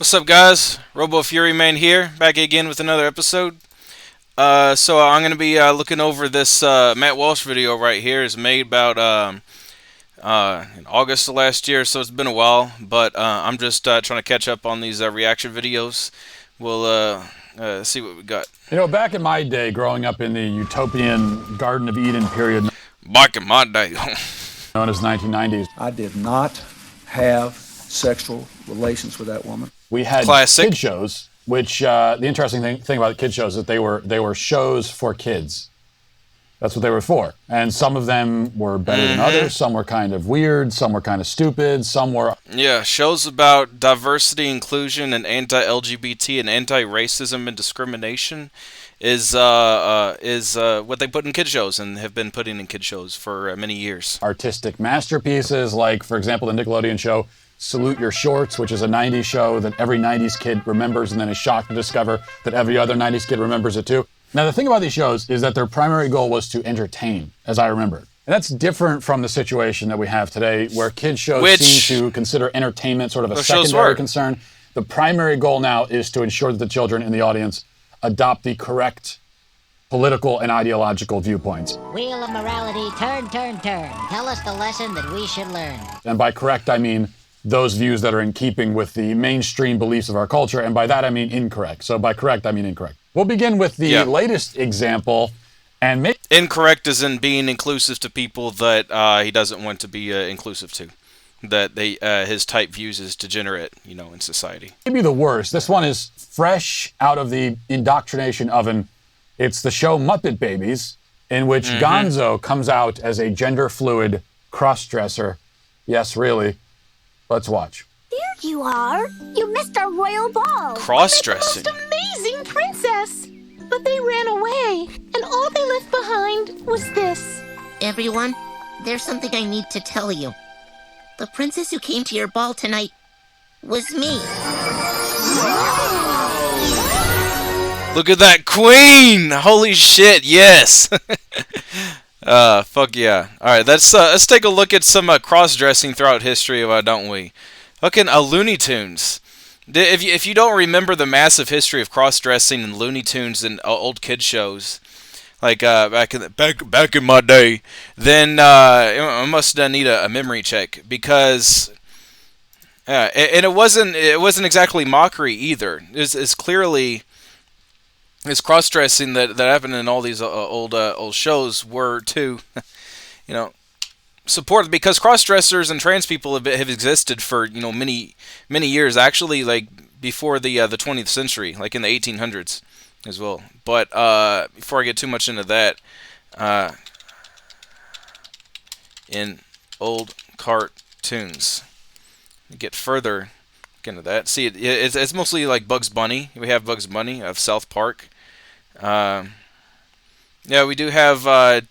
What's up, guys? Robo Fury Man here, back again with another episode. So I'm gonna be looking over this Matt Walsh video right here. It's made about in August of last year, so it's been a while. But I'm just trying to catch up on these reaction videos. We'll see what we got. You know, back in my day, growing up in the utopian Garden of Eden period Back in my day. known as 1990s, I did not have sexual relations with that woman. we had Classic. kid shows, which the interesting thing about kid shows is that they were shows for kids. That's what they were for. And some of them were better than others. Some were kind of weird. Some were kind of stupid. Some were... Yeah, shows about diversity, inclusion, and anti-LGBT and anti-racism and discrimination is what they put in kid shows and have been putting in kid shows for many years. artistic masterpieces, like, for example, the Nickelodeon show Salute Your Shorts, which is a 90s show that every 90s kid remembers and then is shocked to discover that every other 90s kid remembers it too. Now, the thing about these shows is that their primary goal was to entertain, as I remember it. And that's different from the situation that we have today, where kid shows seem to consider entertainment sort of a secondary concern. The primary goal now is to ensure that the children in the audience adopt the correct political and ideological viewpoints. Wheel of morality, turn, turn, turn. Tell us the lesson that we should learn. And by correct, I mean those views that are in keeping with the mainstream beliefs of our culture. And by that, I mean incorrect. So by correct, I mean incorrect. We'll begin with the latest example. And incorrect is in being inclusive to people that he doesn't want to be inclusive to. That his type views as degenerate, in society. Maybe the worst. This one is fresh out of the indoctrination oven. It's the show Muppet Babies, in which Gonzo comes out as a gender-fluid cross-dresser. Yes, really. Let's watch. There you are. You missed our royal ball. Cross-dressing. The most amazing princess. But they ran away, and all they left behind was this. Everyone, there's something I need to tell you. The princess who came to your ball tonight was me. Look at that queen! Holy shit, yes! Fuck yeah. Alright, let's take a look at some cross-dressing throughout history, don't we? Looking at Looney Tunes. If you don't remember the massive history of cross-dressing in Looney Tunes and old kid shows, like back in my day, then I must need a memory check, because and it wasn't exactly mockery either. It's clearly this cross-dressing that happened in all these old shows were to supported, because cross-dressers and trans people have existed for many years, actually, like before the 20th century, like in the 1800s as well. But before I get too much into that, in old cartoons, get further into that. See, it's mostly like Bugs Bunny. We have Bugs Bunny of South Park. Yeah, we do have the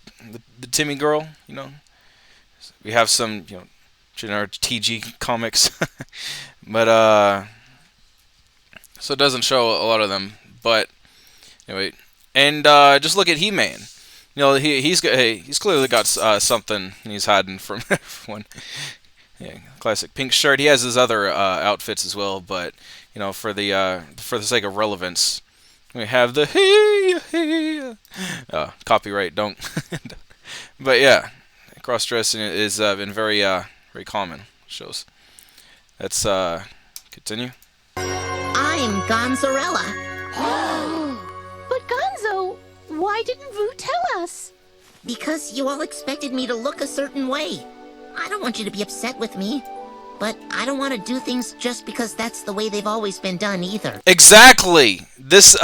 Timmy Girl. We have some generic TG comics, but so it doesn't show a lot of them. But anyway, and just look at He-Man. He's clearly got something he's hiding from everyone. Yeah, classic pink shirt. He has his other outfits as well, but for the sake of relevance, we have the copyright. Don't. But yeah, cross-dressing is been very common shows. Let's continue. I'm Gonzarella. But Gonzo, why didn't Vu tell us? Because you all expected me to look a certain way. I don't want you to be upset with me, but I don't want to do things just because that's the way they've always been done either. Exactly. Let's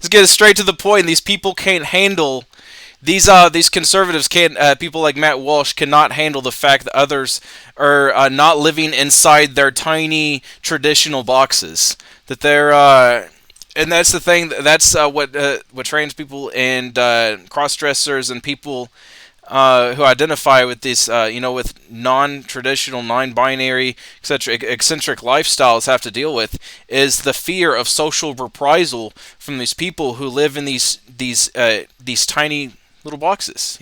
get straight to the point. These people can't handle these conservatives can't. People like Matt Walsh cannot handle the fact that others are not living inside their tiny traditional boxes. That they're and that's the thing. That's what trans people and cross-dressers and people who identify with these, with non-traditional, non-binary, etc., eccentric lifestyles have to deal with, is the fear of social reprisal from these people who live in these tiny little boxes.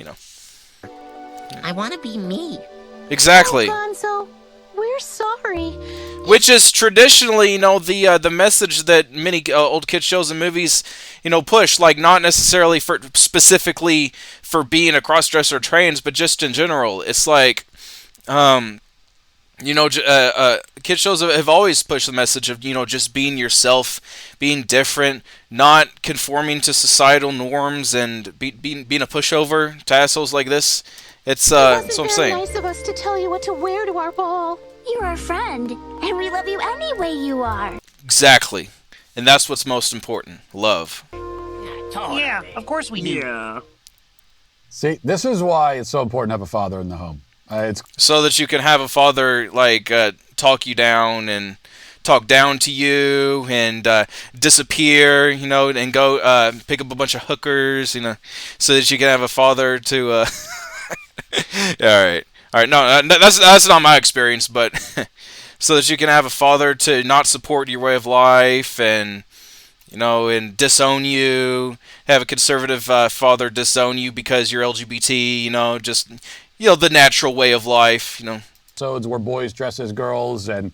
I want to be me. Exactly. Oh, Gonzo, We're sorry. Which is traditionally, the message that many old kid shows and movies, push. Like, not necessarily for specifically for being a crossdresser or trans, but just in general. It's like, kid shows have always pushed the message of, just being yourself, being different, not conforming to societal norms, and being a pushover to assholes like this. It's that's what I'm saying. It wasn't very nice of us to tell you what to wear to our ball. You're our friend, and we love you any way you are. Exactly. And that's what's most important. Love. Yeah, of course we do. Yeah. See, this is why it's so important to have a father in the home. It's so that you can have a father, like, talk you down and talk down to you and disappear, and go pick up a bunch of hookers, so that you can have a father to... All right. No, that's not my experience, but so that you can have a father to not support your way of life and and disown you. Have a conservative father disown you because you're LGBT. Just the natural way of life. Episodes where boys dress as girls, and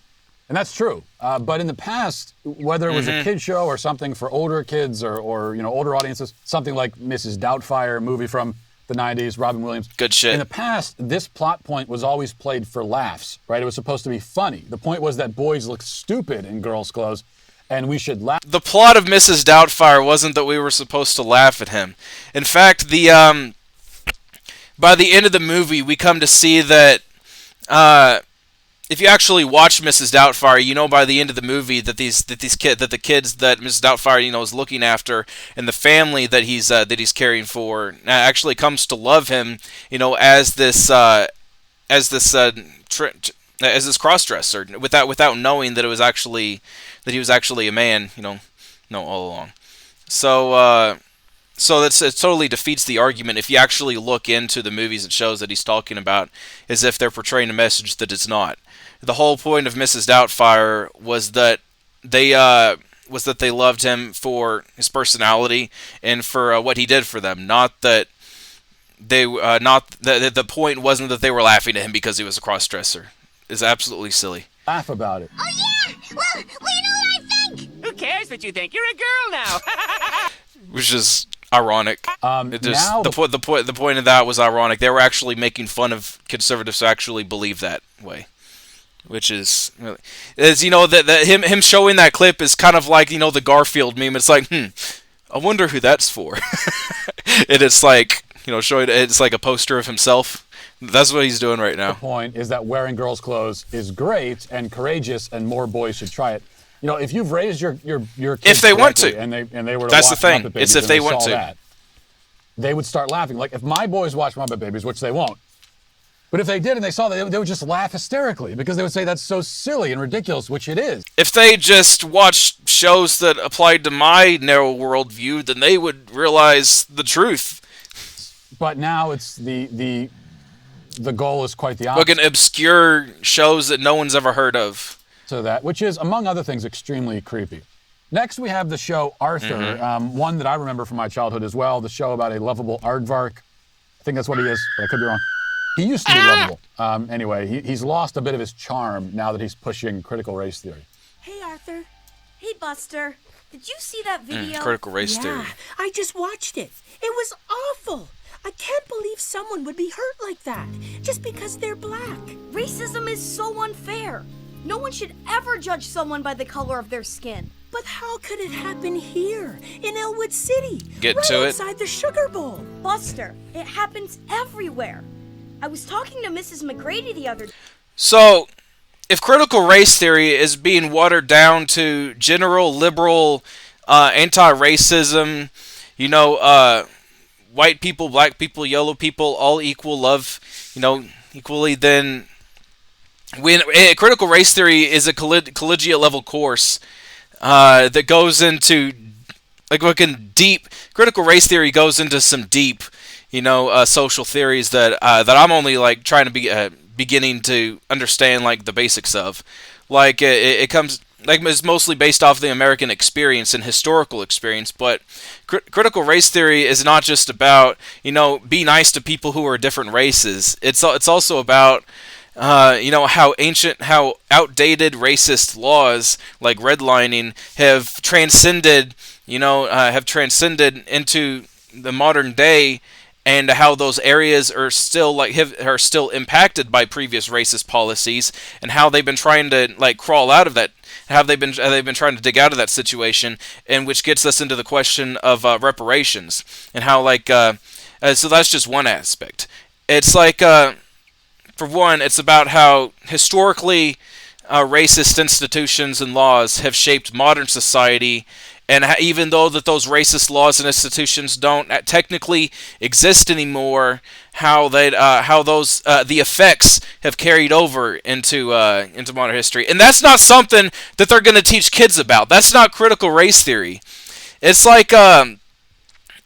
that's true. But in the past, whether it was a kid show or something for older kids or older audiences, something like Mrs. Doubtfire, a movie from the 90s, Robin Williams. Good shit. In the past, this plot point was always played for laughs, right? It was supposed to be funny. The point was that boys look stupid in girls' clothes, and we should laugh. The plot of Mrs. Doubtfire wasn't that we were supposed to laugh at him. In fact, by the end of the movie, we come to see that if you actually watch Mrs. Doubtfire, by the end of the movie that the kids that Mrs. Doubtfire is looking after, and the family that he's caring for, actually comes to love him, as this crossdresser, without knowing that he was actually a man, all along. So it totally defeats the argument if you actually look into the movies and shows that he's talking about, as if they're portraying a message that it's not. The whole point of Mrs. Doubtfire was that they loved him for his personality and for what he did for them. Not that the point wasn't that they were laughing at him because he was a crossdresser. It's absolutely silly. Laugh about it. Oh, yeah! Well, you know what I think? Who cares what you think? You're a girl now. Which is ironic. The point of that was ironic. They were actually making fun of conservatives who actually believe that way. Which is that him showing that clip is kind of like the Garfield meme. It's like, I wonder who that's for. And it's like showing it's like a poster of himself. That's what he's doing right now. The point is that wearing girls' clothes is great and courageous, and more boys should try it. If you've raised your kids if they want to, and they were to that's watch the thing. Muppet Babies, It's if they want to. That, they would start laughing. Like if my boys watch Muppet Babies, which they won't. But if they did and they saw that, they would just laugh hysterically because they would say that's so silly and ridiculous, which it is. If they just watched shows that applied to my narrow worldview, then they would realize the truth. But now it's the goal is quite the opposite. Fucking obscure shows that no one's ever heard of. So that, which is, among other things, extremely creepy. Next, we have the show Arthur, one that I remember from my childhood as well, the show about a lovable aardvark. I think that's what he is, but I could be wrong. He used to be lovable. Anyway, he's lost a bit of his charm now that he's pushing critical race theory. Hey, Arthur. Hey, Buster. Did you see that video? Critical race theory. Yeah, I just watched it. It was awful. I can't believe someone would be hurt like that just because they're black. Racism is so unfair. No one should ever judge someone by the color of their skin. But how could it happen here in Elwood City? Get right to it. outside the Sugar Bowl. Buster, it happens everywhere. I was talking to Mrs. McGrady the other day. So, if critical race theory is being watered down to general liberal anti-racism, white people, black people, yellow people, all equal love, equally, then when critical race theory is a collegiate level course that goes into looking deep. Critical race theory goes into some deep, social theories that I'm only trying to be beginning to understand the basics of. It comes it's mostly based off the American experience and historical experience, but critical race theory is not just about be nice to people who are different races. It's also about how outdated racist laws like redlining have transcended, into the modern day, and how those areas are still are still impacted by previous racist policies, and how they've been trying to crawl out of that. They've been trying to dig out of that situation, and which gets us into the question of reparations, and how so that's just one aspect. It's for one, it's about how historically racist institutions and laws have shaped modern society, and even though that those racist laws and institutions don't technically exist anymore, how those the effects have carried over into modern history, and that's not something that they're going to teach kids about. That's not critical race theory. It's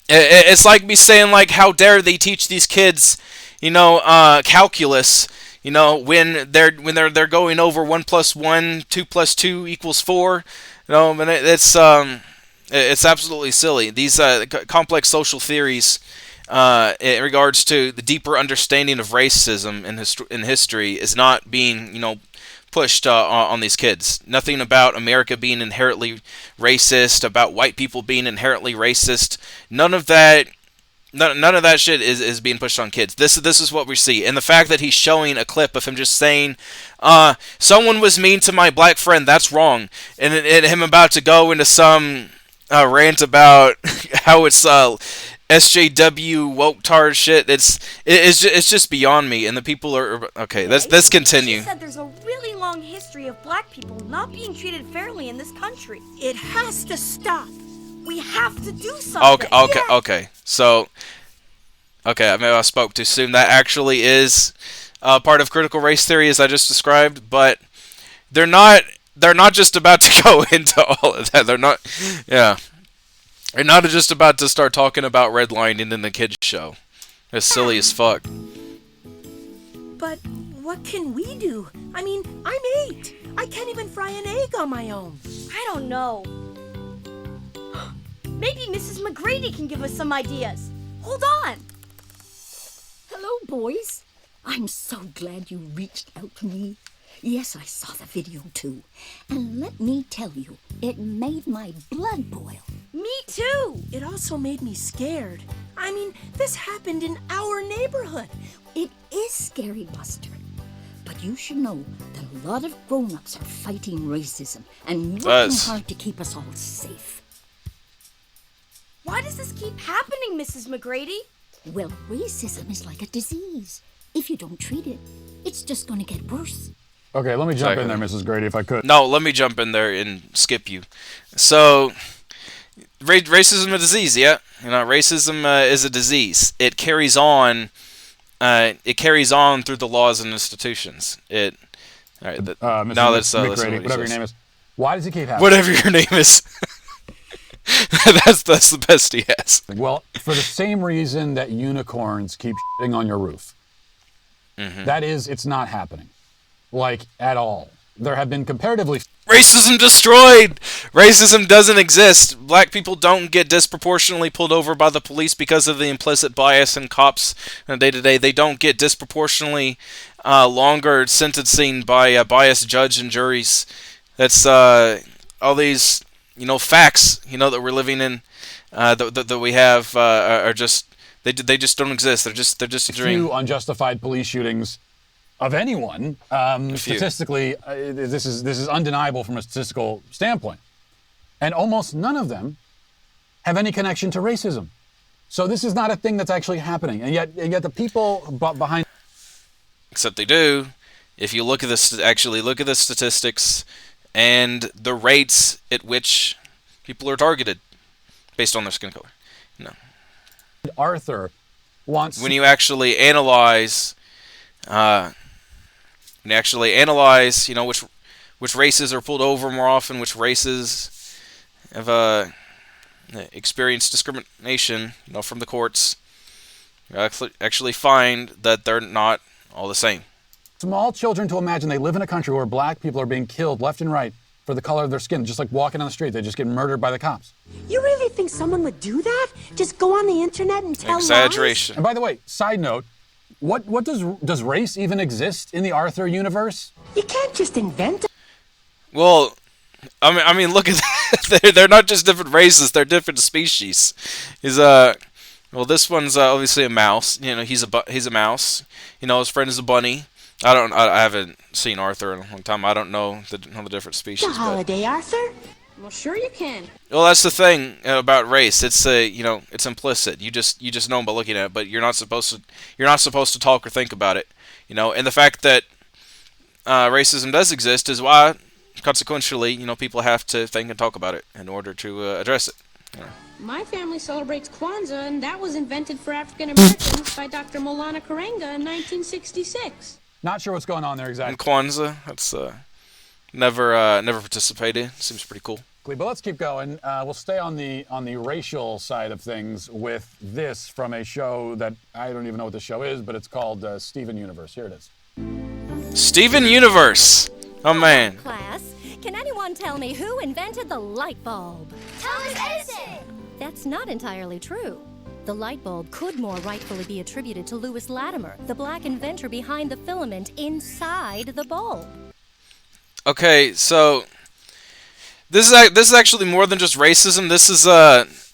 it's like me saying how dare they teach these kids calculus, when they're going over 1 + 1, 2 + 2 = 4. And it's absolutely silly. These complex social theories, in regards to the deeper understanding of racism in history, is not being pushed on these kids. Nothing about America being inherently racist, about white people being inherently racist. None of that shit is being pushed on kids. This is what we see. And the fact that he's showing a clip of him just saying, someone was mean to my black friend, that's wrong. And him about to go into some rant about how it's SJW woke tard shit. It's just beyond me. And the people are okay. Let's continue. She said there's a really long history of black people not being treated fairly in this country. It has to stop. We have to do something. Okay. So, maybe I spoke too soon. That actually is part of critical race theory, as I just described. But they're not just about to go into all of that. They're not just about to start talking about redlining in the kids show. It's silly as fuck. But what can we do? I mean, I'm 8. I can't even fry an egg on my own. I don't know. Maybe Mrs. McGrady can give us some ideas. Hold on. Hello, boys. I'm so glad you reached out to me. Yes, I saw the video too. And let me tell you, it made my blood boil. Me too. It also made me scared. I mean, this happened in our neighborhood. It is scary, Buster. But you should know that a lot of grown-ups are fighting racism and working hard to keep us all safe. Why does this keep happening, Mrs. McGrady? Well, racism is like a disease. If you don't treat it, it's just going to get worse. Okay, let me jump in there, Mrs. Grady, if I could. No, let me jump in there and skip you. So, racism is a disease, yeah. Racism is a disease. It carries on. It carries on through the laws and institutions. All right. Mr. McGrady, whatever your name is. Why does it keep happening? Whatever your name is. that's the best he has. Well, for the same reason that unicorns keep shitting on your roof. Mm-hmm. That is, it's not happening. At all. There have been comparatively... Racism destroyed! Racism doesn't exist. Black people don't get disproportionately pulled over by the police because of the implicit bias in cops day-to-day. They don't get disproportionately longer sentencing by biased judge and juries. That's all these... facts, that we're living in, that we have, are just, they just don't exist. They're just a dream. Few unjustified police shootings of anyone. Statistically, this is undeniable from a statistical standpoint, and almost none of them have any connection to racism. So this is not a thing that's actually happening, and yet the people behind. Except they do. If you look at the statistics. And the rates at which people are targeted based on their skin color. No. Arthur wants... When you actually analyze, which races are pulled over more often, which races have experienced discrimination, from the courts, you actually find that they're not all the same. Small children to imagine they live in a country where black people are being killed left and right for the color of their skin, just like walking on the street. They just get murdered by the cops. You really think someone would do that? Just go on the internet and tell Exaggeration. And by the way, side note, What does race even exist in the Arthur universe? You can't just invent it. Well, I mean, look at that. They're not just different races; they're different species. Well, this one's obviously a mouse. You know, he's a mouse. You know, his friend is a bunny. I haven't seen Arthur in a long time. I don't know the different species. The holiday, Arthur? Well, sure you can. Well, that's the thing about race. It's it's implicit. You just know by looking at it, but you're not supposed to talk or think about it. You know, and the fact that racism does exist is why, consequentially, people have to think and talk about it in order to address it. You know. My family celebrates Kwanzaa, and that was invented for African Americans by Dr. Maulana Karenga in 1966. Not sure what's going on there exactly. And Kwanzaa, that's never participated. Seems pretty cool. But let's keep going. We'll stay on the racial side of things with this from a show that I don't even know what the show is, but it's called Steven Universe. Here it is. Steven Universe. Oh man. Class, can anyone tell me who invented the light bulb? Thomas Edison! That's not entirely true. The light bulb could more rightfully be attributed to Lewis Latimer, the black inventor behind the filament inside the bulb. Okay, so this is actually more than just racism. This is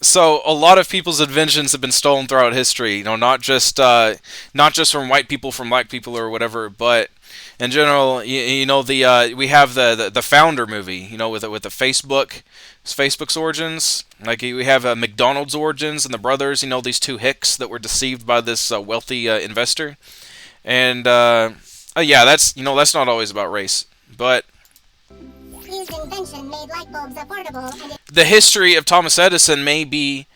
so a lot of people's inventions have been stolen throughout history. Not just from white people, from black people, or whatever, but in general, we have the Founder movie, with the Facebook's origins. Like we have McDonald's origins and the brothers, these two hicks that were deceived by this wealthy investor. And yeah, that's not always about race, but His invention made light bulbs affordable, and the history of Thomas Edison may be,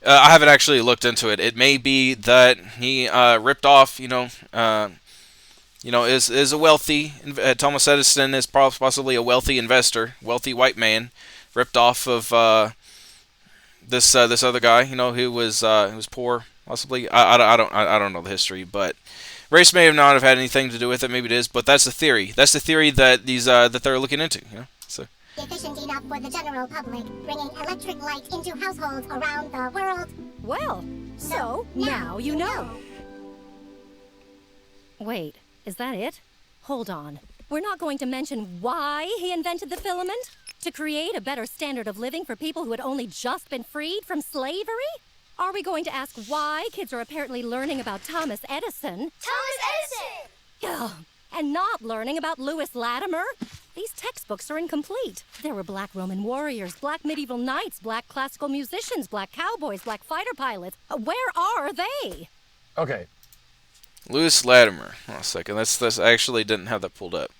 I haven't actually looked into it. It may be that he ripped off, is a wealthy, Thomas Edison is possibly a wealthy investor, wealthy white man, ripped off of this other guy, who was poor, possibly. I don't know the history, but race may not have had anything to do with it. Maybe it is, but that's the theory. That's the theory that that they're looking into. So. efficient enough for the general public, bringing electric light into households around the world. Well, so now you know. Wait, is that it? Hold on. We're not going to mention why he invented the filament? To create a better standard of living for people who had only just been freed from slavery? Are we going to ask why kids are apparently learning about Thomas Edison? Thomas Edison! Ugh, and not learning about Lewis Latimer? These textbooks are incomplete. There were black Roman warriors, black medieval knights, black classical musicians, black cowboys, black fighter pilots. Where are they? Okay. Lewis Latimer. Hold on a second. That's I actually didn't have that pulled up.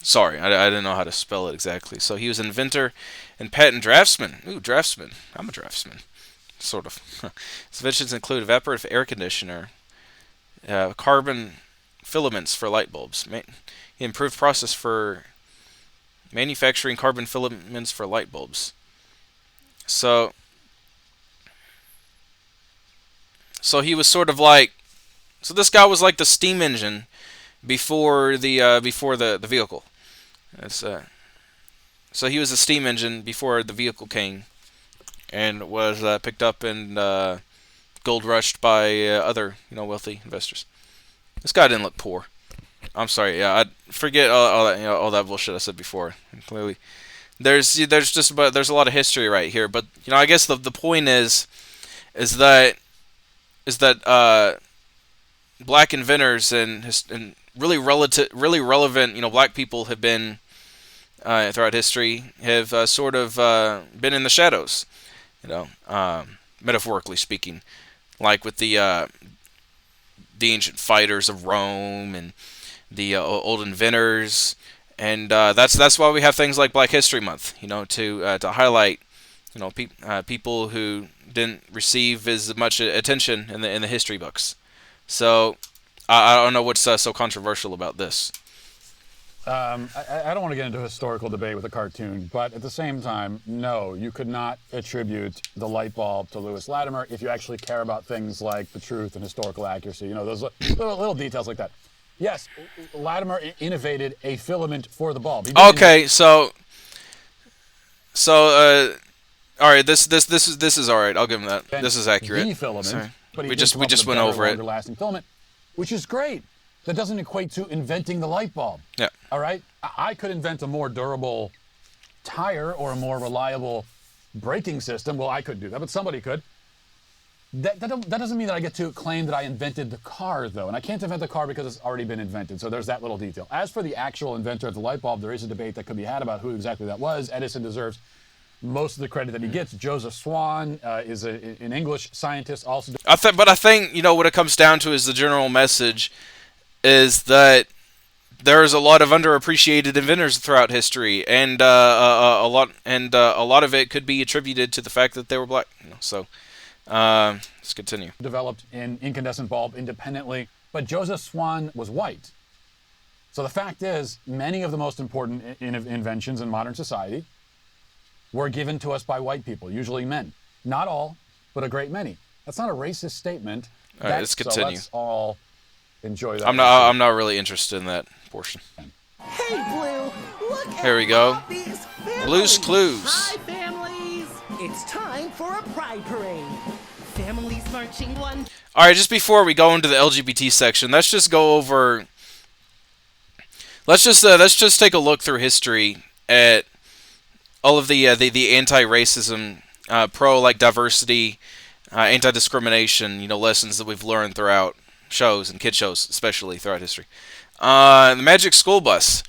Sorry, I didn't know how to spell it exactly. So he was inventor and patent draftsman. Ooh, draftsman. I'm a draftsman. Sort of. His inventions include evaporative air conditioner, carbon filaments for light bulbs. He improved process for manufacturing carbon filaments for light bulbs. So he was sort of like, so this guy was like the steam engine before the vehicle. So he was a steam engine before the vehicle came, and was picked up and gold rushed by other wealthy investors. This guy didn't look poor. I'm sorry. Yeah, I forget all that bullshit I said before. And clearly, there's a lot of history right here. But I guess the point is that black inventors and really relevant black people have been throughout history have sort of been in the shadows, metaphorically speaking, like with the ancient fighters of Rome and the old inventors, and that's why we have things like Black History Month, to highlight people who didn't receive as much attention in the history books. So I don't know what's so controversial about this. I don't want to get into a historical debate with a cartoon, but at the same time, no, you could not attribute the light bulb to Lewis Latimer if you actually care about things like the truth and historical accuracy, those little details like that. Yes, Latimer innovated a filament for the bulb. Okay, so All right, this is all right. I'll give him that. This is accurate. The filament, Sorry. but he We did just come up with a went better, over it. longer-lasting filament, which is great. That doesn't equate to inventing the light bulb. Yeah. All right? I could invent a more durable tire or a more reliable braking system. Well, I couldn't do that, but somebody could. That doesn't mean that I get to claim that I invented the car, though. And I can't invent the car because it's already been invented. So there's that little detail. As for the actual inventor of the light bulb, there is a debate that could be had about who exactly that was. Edison deserves most of the credit that he gets. Joseph Swan is an English scientist. Also, I think what it comes down to is the general message is that there's a lot of underappreciated inventors throughout history, and a lot of it could be attributed to the fact that they were black. So let's continue. Developed an incandescent bulb independently, but Joseph Swan was white. So the fact is, many of the most important inventions in modern society were given to us by white people, usually men. Not all, but a great many. That's not a racist statement. All right, let's continue. So let's all enjoy that. I'm not really interested in that portion. Hey, Blue, look at Here we go. all these families. Blue's Clues. Hi, families. It's time for a pride parade. Families marching one. All right, just before we go into the LGBT section, let's just go over. Let's just take a look through history at all of the anti-racism, diversity, anti-discrimination, lessons that we've learned throughout shows and kid shows, especially throughout history. The Magic School Bus.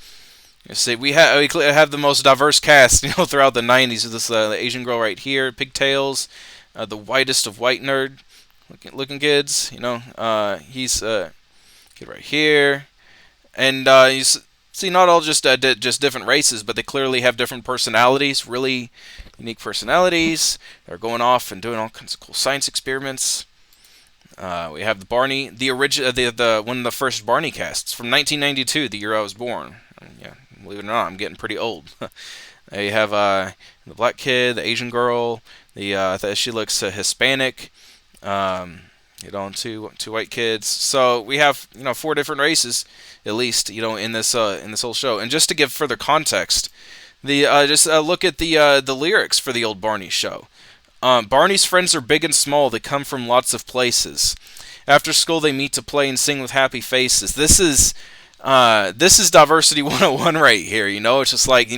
You see, we have the most diverse cast, throughout the '90s. With this the Asian girl right here, pigtails, the whitest of white nerd looking kids. He's kid right here, and you see, not all just different races, but they clearly have different personalities, really unique personalities. They're going off and doing all kinds of cool science experiments. We have the Barney, the original, one of the first Barney casts from 1992, the year I was born. Yeah, believe it or not, I'm getting pretty old. You have the black kid, the Asian girl, she looks Hispanic. Two white kids. So we have 4 different races at least in this whole show. And just to give further context, look at the lyrics for the old Barney show. Barney's friends are big and small. They come from lots of places. After school, they meet to play and sing with happy faces. This is diversity 101 right here. It's just like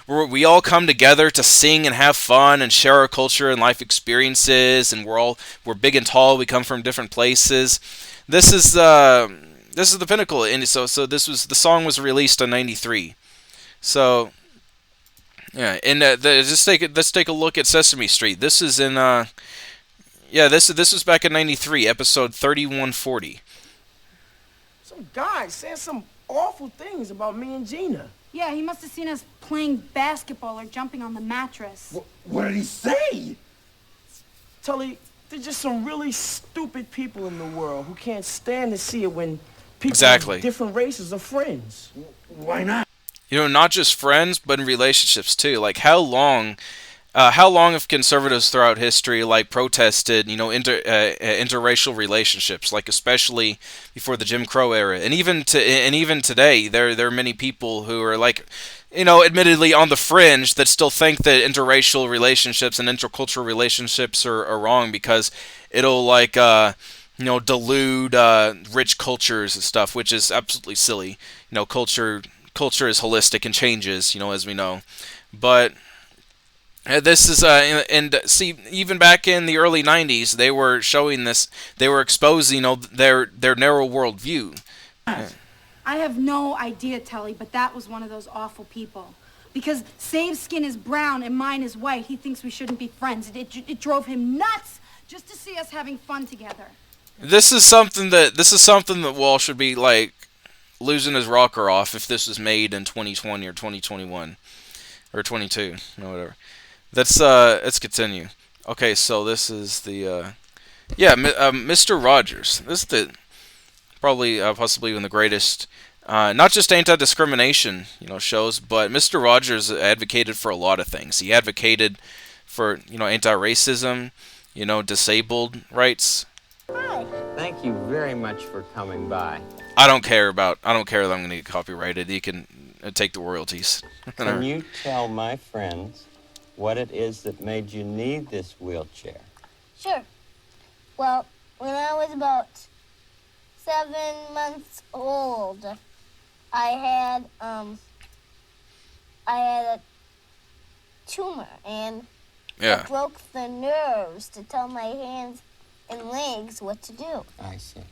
we all come together to sing and have fun and share our culture and life experiences. And we're big and tall. We come from different places. This is the pinnacle. And so the song was released in '93. So. Yeah, and let's take a look at Sesame Street. This is in this was back in '93, episode 3140. Some guy said some awful things about me and Gina. Yeah, he must have seen us playing basketball or jumping on the mattress. What did he say? Tully, there's just some really stupid people in the world who can't stand to see it when people of different races are friends. Why not? Not just friends, but in relationships too. Like how long have conservatives throughout history protested, interracial relationships, especially before the Jim Crow era, and even today, there are many people who are admittedly on the fringe that still think that interracial relationships and intercultural relationships are wrong because it'll delude rich cultures and stuff, which is absolutely silly. Culture is holistic and changes, as we know. But this is, even back in the early '90s, they were showing this. They were exposing, their narrow world view. I have no idea, Tully, but that was one of those awful people. Because Save's skin is brown and mine is white, he thinks we shouldn't be friends. It drove him nuts just to see us having fun together. This is something that Walsh should be losing his rocker off if this was made in 2020 or 2021 or 22 whatever. Let's continue. Okay, so this is the Mr. Rogers. This is possibly one of the greatest not just anti-discrimination shows, but Mr. Rogers advocated for a lot of things. He advocated for anti-racism, disabled rights. Hi. Thank you very much for coming by. I don't care that I'm going to get copyrighted. You can take the royalties. Can you tell my friends what it is that made you need this wheelchair? Sure. Well, when I was about 7 months old, I had a tumor, and it broke the nerves to tell my hands and legs what to do. I see.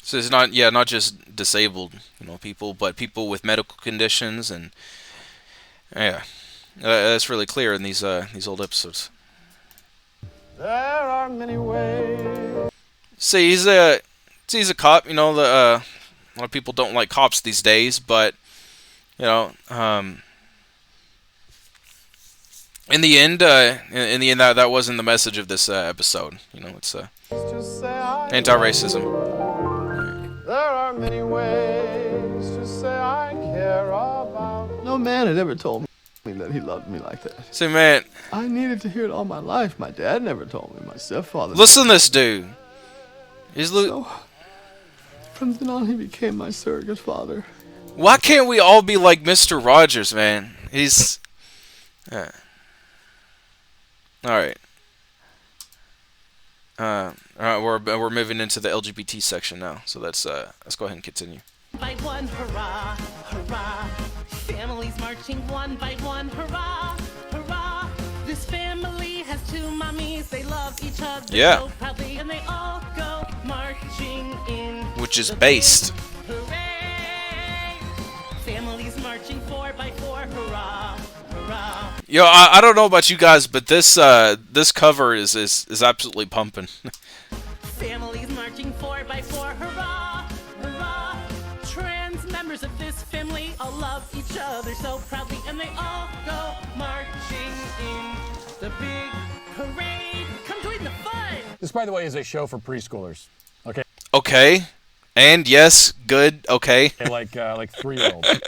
So it's not just disabled, people, but people with medical conditions, and that's really clear in these old episodes. There are many ways. See, he's a cop. A lot of people don't like cops these days, but in the end, that wasn't the message of this episode. It's anti-racism. There are many ways to say I care about. No man had ever told me that he loved me like that. Say, man, I needed to hear it all my life. My dad never told me. My stepfather. Listen to this dude. So, from then on, he became my surrogate father. Why can't we all be like Mr. Rogers, man? He's all right. We're moving into the LGBT section now, so let's go ahead and continue. By one, hurrah, hurrah. Families marching one by one, hurrah, hurrah. This family has 2 mommies. They love each other so proudly, and they all go marching in. Which is based. Hooray! Families marching 4 by 4, hurrah, hurrah. Yo, I don't know about you guys, but this cover is absolutely pumping. Families marching 4 by 4, hurrah, hurrah. Trans members of this family all love each other so proudly, and they all go marching in the big parade. Come join the fun. This, by the way, is a show for preschoolers. Okay. Okay. And yes, good. Okay. Like 3-year-olds.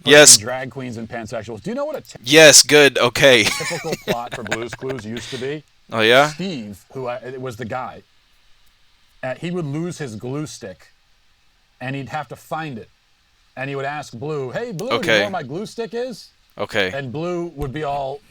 Yes. Drag queens and pansexuals. Do you know what a yes, good. Okay. typical plot for Blue's Clues used to be? Oh yeah. Steve, who was the guy, he would lose his glue stick, and he'd have to find it, and he would ask Blue, "Hey, Blue, do you know where my glue stick is?" Okay. And Blue would be all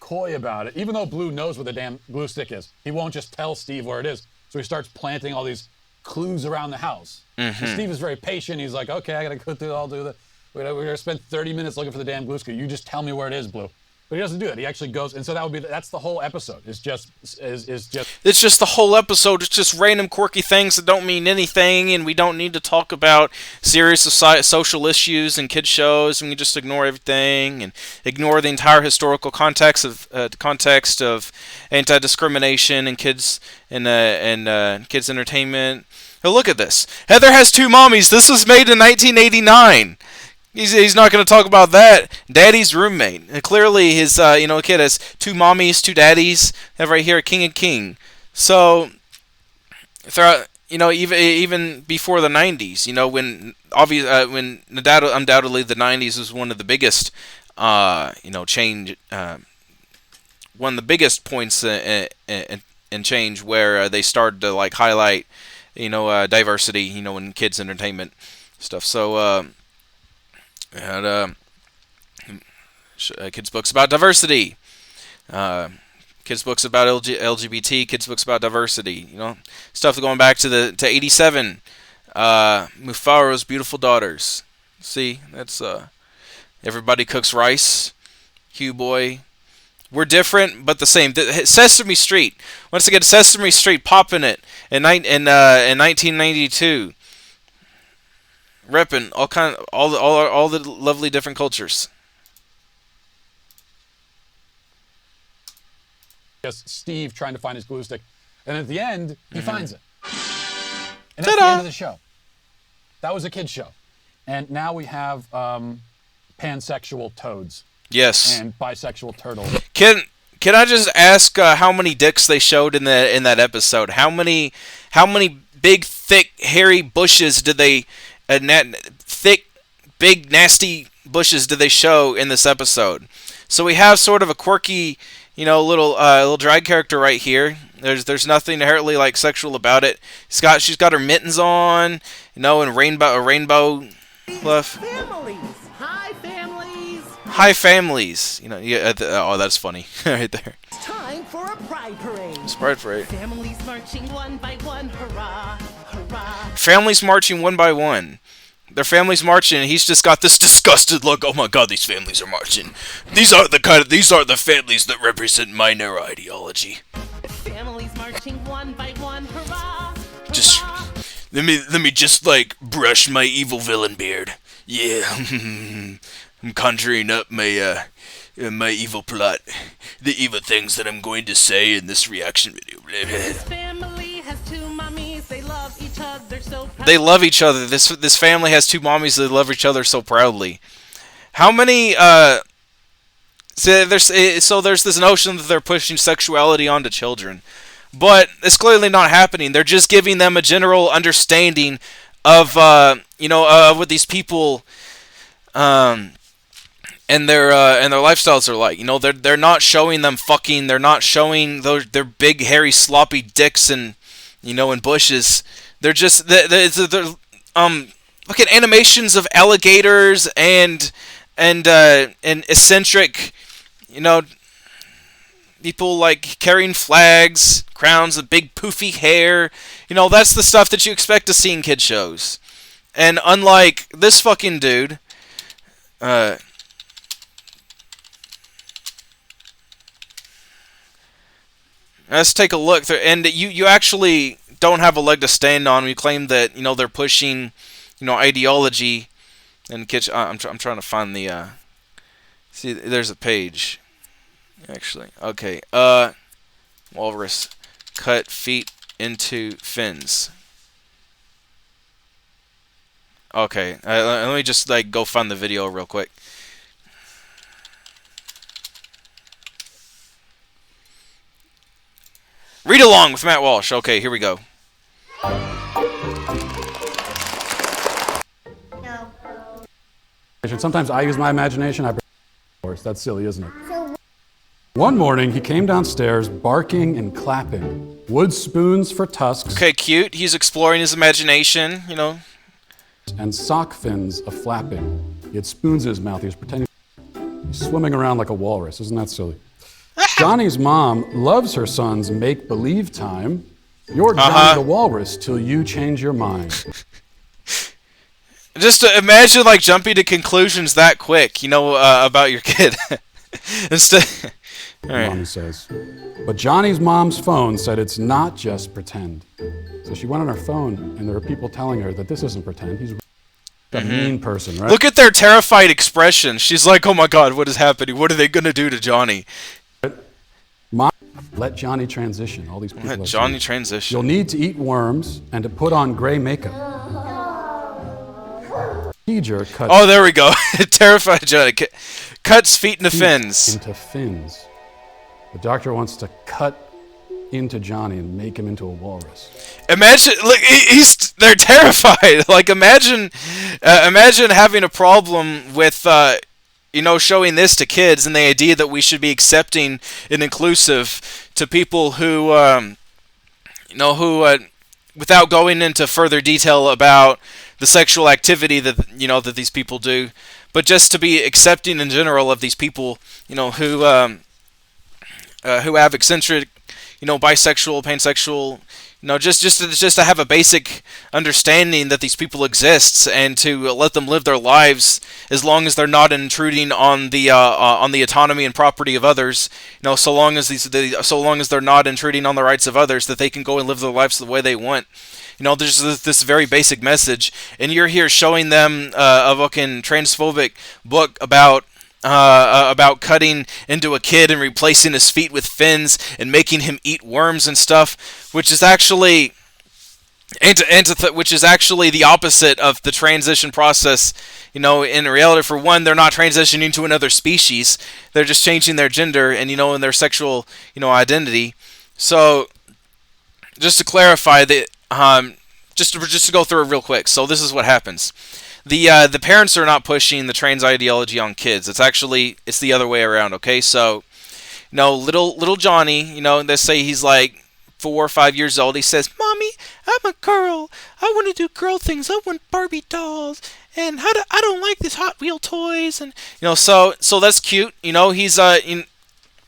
coy about it, even though Blue knows where the damn glue stick is. He won't just tell Steve where it is, so he starts planting all these clues around the house. Mm-hmm. And Steve is very patient. He's like, "Okay, I gotta go through. I'll do that. We're gonna spend 30 minutes looking for the damn glue stick. You just tell me where it is, Blue." But he doesn't do that. He actually goes, and so that's the whole episode. It's just the whole episode. It's just random quirky things that don't mean anything, and we don't need to talk about serious social issues and kids shows. And we can just ignore everything and ignore the entire historical context of anti-discrimination and kids and kids entertainment. Now look at this. Heather has 2 mommies. This was made in 1989. He's not going to talk about that. Daddy's roommate. And clearly, his kid has 2 mommies, 2 daddies. Have right here, king and king. So, throughout, even before the 90s, when undoubtedly the 90s was one of the biggest, change, one of the biggest points in change where they started to highlight, diversity, in kids entertainment stuff. So. Kids books about diversity, kids books about LGBT, kids books about diversity, stuff going back to 87. Mufaro's Beautiful Daughters. See, that's Everybody Cooks Rice, Hugh Boy. We're different, but the same. Sesame Street. Once again, Sesame Street popping it in 1992. Repping all the lovely different cultures. Yes, Steve trying to find his glue stick, and at the end he finds it. And that's the end of the show. That was a kid's show, and now we have pansexual toads. Yes. And bisexual turtles. Can I just ask how many dicks they showed in that episode? How many big, thick, hairy bushes did they? Thick, big, nasty bushes did they show in this episode? So we have sort of a quirky, little drag character right here. There's nothing inherently sexual about it. She's got her mittens on, and a rainbow fluff. Families, hi families. high families. You know, yeah. Oh, that's funny right there. It's time for a pride parade. Pride parade. Families marching one by one, hurrah, hurrah. Families marching one by one. Their family's marching, and he's just got this disgusted look. Oh my God, these families are marching. These aren't the families that represent my narrow ideology. Families marching one by one, hurrah. Just let me just like brush my evil villain beard. Yeah, I'm conjuring up my my evil plot, the evil things that I'm going to say in this reaction video. This family has two mommies. They love each other so proudly. They love each other. This family has two mommies. They love each other so proudly. How many? So there's this notion that they're pushing sexuality onto children, but it's clearly not happening. They're just giving them a general understanding of what these people and their lifestyles are like. You know, they're not showing them fucking. They're not showing their big hairy sloppy dicks and in bushes. They're just they're look at animations of alligators and eccentric, people like carrying flags, crowns, and big poofy hair. That's the stuff that you expect to see in kid shows. And unlike this fucking dude, let's take a look through, and you actually don't have a leg to stand on. We claim that they're pushing ideology and kitchen. I'm trying to find the see, there's a page actually. Okay, walrus cut feet into fins. Okay, let me just go find the video real quick. Read along with Matt Walsh. Okay, here we go. Sometimes I use my imagination. Of course, that's silly, isn't it? One morning, he came downstairs barking and clapping. Wood spoons for tusks. Okay, cute. He's exploring his imagination, And sock fins a flapping. He had spoons in his mouth. He was pretending he's swimming around like a walrus. Isn't that silly? Johnny's mom loves her son's make-believe time. You're Johnny the Walrus till you change your mind. Just imagine jumping to conclusions that quick, about your kid. Instead, right. Mommy says. But Johnny's mom's phone said it's not just pretend. So she went on her phone, and there were people telling her that this isn't pretend. He's a mean person, right? Look at their terrified expression. She's like, "Oh my God, what is happening? What are they gonna do to Johnny?" Mom, let Johnny transition. All these people. Let Johnny transition. You'll need to eat worms and to put on gray makeup. Procedure cuts. Oh, there we go. Terrified Johnny cuts feet into fins. Into fins. The doctor wants to cut into Johnny and make him into a walrus. Imagine, look, they're terrified. Imagine having a problem with, showing this to kids, and the idea that we should be accepting and inclusive to people who, without going into further detail about the sexual activity that that these people do, but just to be accepting in general of these people, who have eccentric, bisexual, pansexual, just to have a basic understanding that these people exist, and to let them live their lives as long as they're not intruding on the autonomy and property of others. So long as they're not intruding on the rights of others, that they can go and live their lives the way they want. There's this very basic message, and you're here showing them a fucking transphobic book about cutting into a kid and replacing his feet with fins and making him eat worms and stuff, which is actually the opposite of the transition process. In reality, for one, they're not transitioning to another species; they're just changing their gender and in their sexual identity. So, just to clarify that. Just to go through it real quick. So this is what happens. The parents are not pushing the trans ideology on kids. It's the other way around. Okay, so little Johnny, let's say he's 4 or 5 years old. He says, "Mommy, I'm a girl. I want to do girl things. I want Barbie dolls and I don't like these Hot Wheel toys, and so that's cute. He's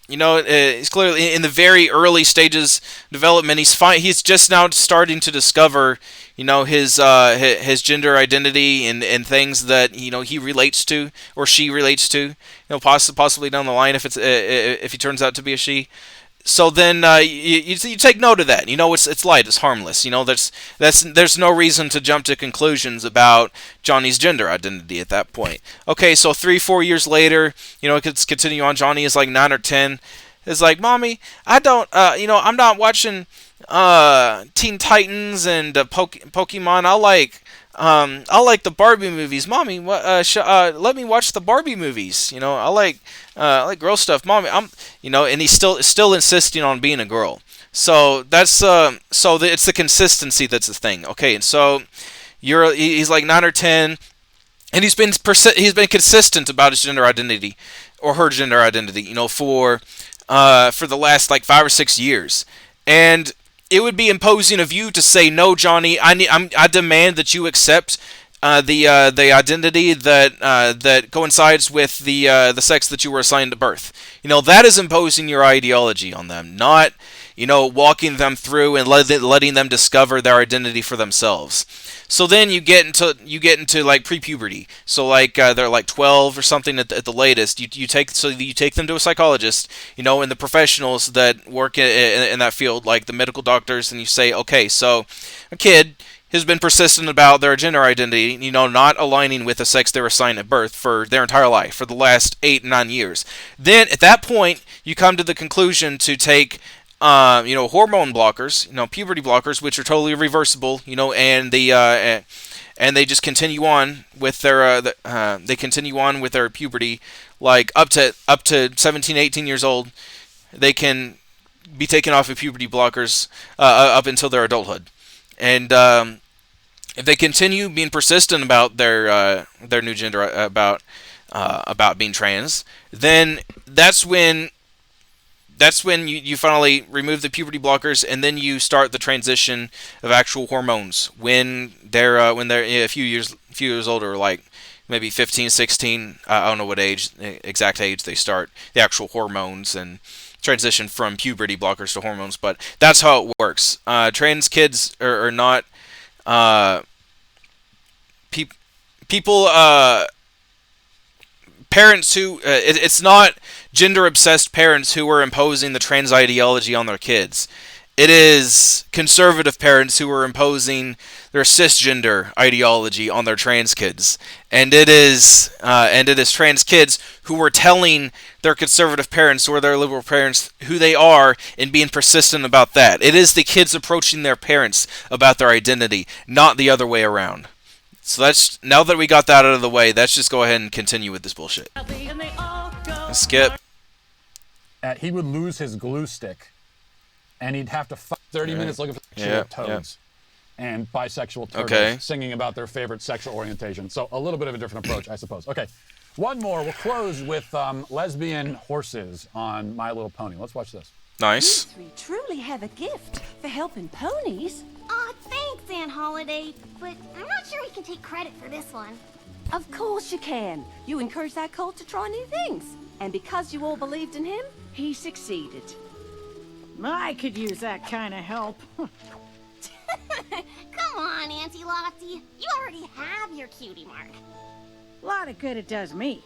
he's clearly in the very early stages of development. He's just now starting to discover, his gender identity and things that he relates to or she relates to. Possibly down the line if he turns out to be a she. So then you take note of that. It's light, it's harmless. There's no reason to jump to conclusions about Johnny's gender identity at that point. Okay, so 3-4 years later, it could continue on. Johnny is like 9 or 10. It's like, Mommy, I don't, I'm not watching Teen Titans and Pokemon. I like the Barbie movies. Mommy, let me watch the Barbie movies. I like girl stuff. Mommy, and he's still insisting on being a girl. So that's it's the consistency that's the thing. Okay, and so he's like 9 or 10, and he's been consistent about his gender identity or her gender identity. For the last like 5 or 6 years, and it would be imposing of you to say, no, Johnny, I demand that you accept the identity that coincides with the sex that you were assigned at birth. That is imposing your ideology on them, not walking them through and letting them discover their identity for themselves. So then you get into like pre-puberty. So like they're like 12 or something at the latest. You take them to a psychologist, and the professionals that work in that field, like the medical doctors, and you say, okay, so a kid has been persistent about their gender identity, not aligning with the sex they were assigned at birth for their entire life, for the last 8-9 years. Then at that point, you come to the conclusion to take hormone blockers, puberty blockers, which are totally reversible, and they just continue on with their puberty, like up to 17, 18 years old. They can be taken off of puberty blockers up until their adulthood, and if they continue being persistent about their new gender, about being trans, then that's when you finally remove the puberty blockers, and then you start the transition of actual hormones when they're a few years older, like maybe 15, 16. I don't know what exact age they start the actual hormones and transition from puberty blockers to hormones, but that's how it works. Trans kids are not people. Parents who it's not gender-obsessed parents who are imposing the trans ideology on their kids. It is conservative parents who are imposing their cisgender ideology on their trans kids, and it is trans kids who are telling their conservative parents or their liberal parents who they are and being persistent about that. It is the kids approaching their parents about their identity, not the other way around. So now that we got that out of the way, let's just go ahead and continue with this bullshit. Skip. He would lose his glue stick, and he'd have to 30 minutes looking for sexual toads and bisexual turtles singing about their favorite sexual orientation. So a little bit of a different approach, I suppose. Okay, one more. We'll close with lesbian horses on My Little Pony. Let's watch this. Nice. You three truly have a gift for helping ponies. Aw, thanks, Aunt Holiday. But I'm not sure we can take credit for this one. Of course you can. You encouraged that colt to try new things. And because you all believed in him, he succeeded. I could use that kind of help. Come on, Auntie Lottie. You already have your cutie mark. A lot of good it does me.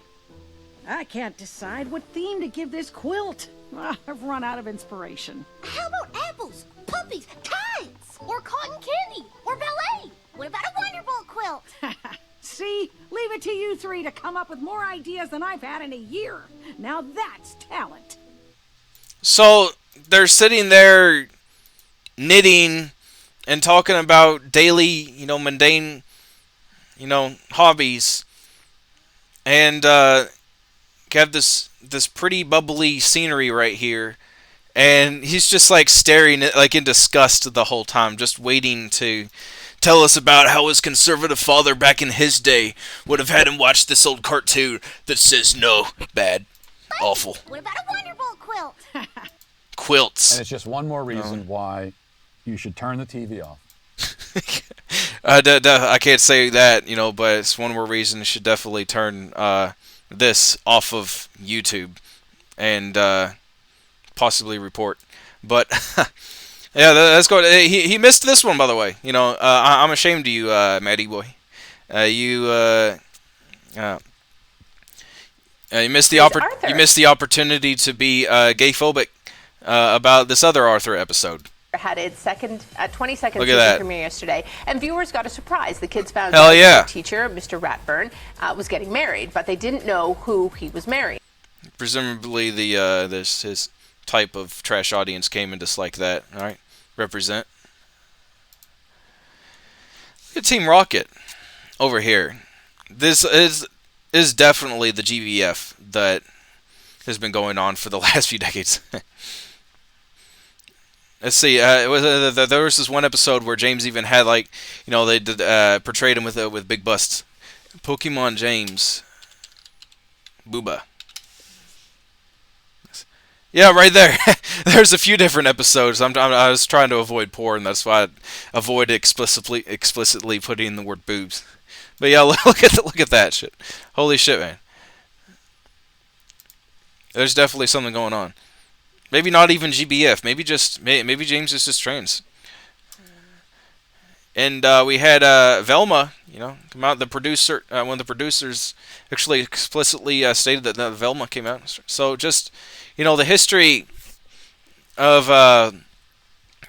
I can't decide what theme to give this quilt. I've run out of inspiration. How about apples, puppies, kites, or cotton candy, or ballet? What about a Wonderbolt quilt? See? Leave it to you three to come up with more ideas than I've had in a year. Now that's talent. So they're sitting there knitting and talking about daily, mundane, hobbies. And got this pretty bubbly scenery right here. And he's just like staring at, like in disgust the whole time, just waiting to tell us about how his conservative father back in his day would have had him watch this old cartoon that says no, bad, awful. What about a Wonderbolt quilt? Quilts. And it's just one more reason why you should turn the TV off. I can't say that, but it's one more reason you should definitely turn this off of YouTube and possibly report. But yeah, that's good. He missed this one, by the way. I'm ashamed of you, Maddie boy. You missed the opportunity to be gay phobic about this other Arthur episode. Had its 22nd Look at that. premiere yesterday, and viewers got a surprise. The kids found Hell out yeah. their teacher, Mr. Ratburn, was getting married, but they didn't know who he was marrying. Presumably, his type of trash audience came and disliked that. All right, represent. Look at Team Rocket over here. This is definitely the GBF that has been going on for the last few decades. Let's see. There was this one episode where James even had they portrayed him with big busts. Pokemon James, Booba. Yeah, right there. There's a few different episodes. I was trying to avoid porn, that's why I avoided explicitly putting the word boobs. But yeah, look at that shit. Holy shit, man. There's definitely something going on. Maybe not even GBF. Maybe James is just trans. And we had Velma, come out. The producer, one of the producers, actually explicitly stated that Velma came out. So just the history of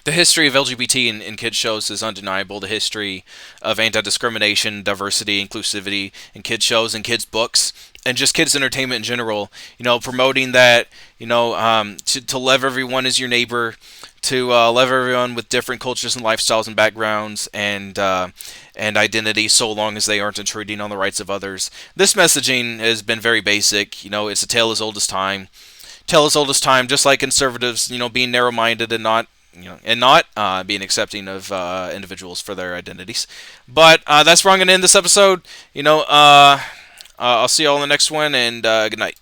LGBT in kids shows is undeniable. The history of anti-discrimination, diversity, inclusivity in kids shows and kids books, and just kids entertainment in general. Promoting that. To love everyone as your neighbor, to love everyone with different cultures and lifestyles and backgrounds and identity, so long as they aren't intruding on the rights of others. This messaging has been very basic. It's a tale as old as time. Just like conservatives, being narrow-minded and not being accepting of individuals for their identities. But that's where I'm going to end this episode. I'll see you all in the next one, and good night.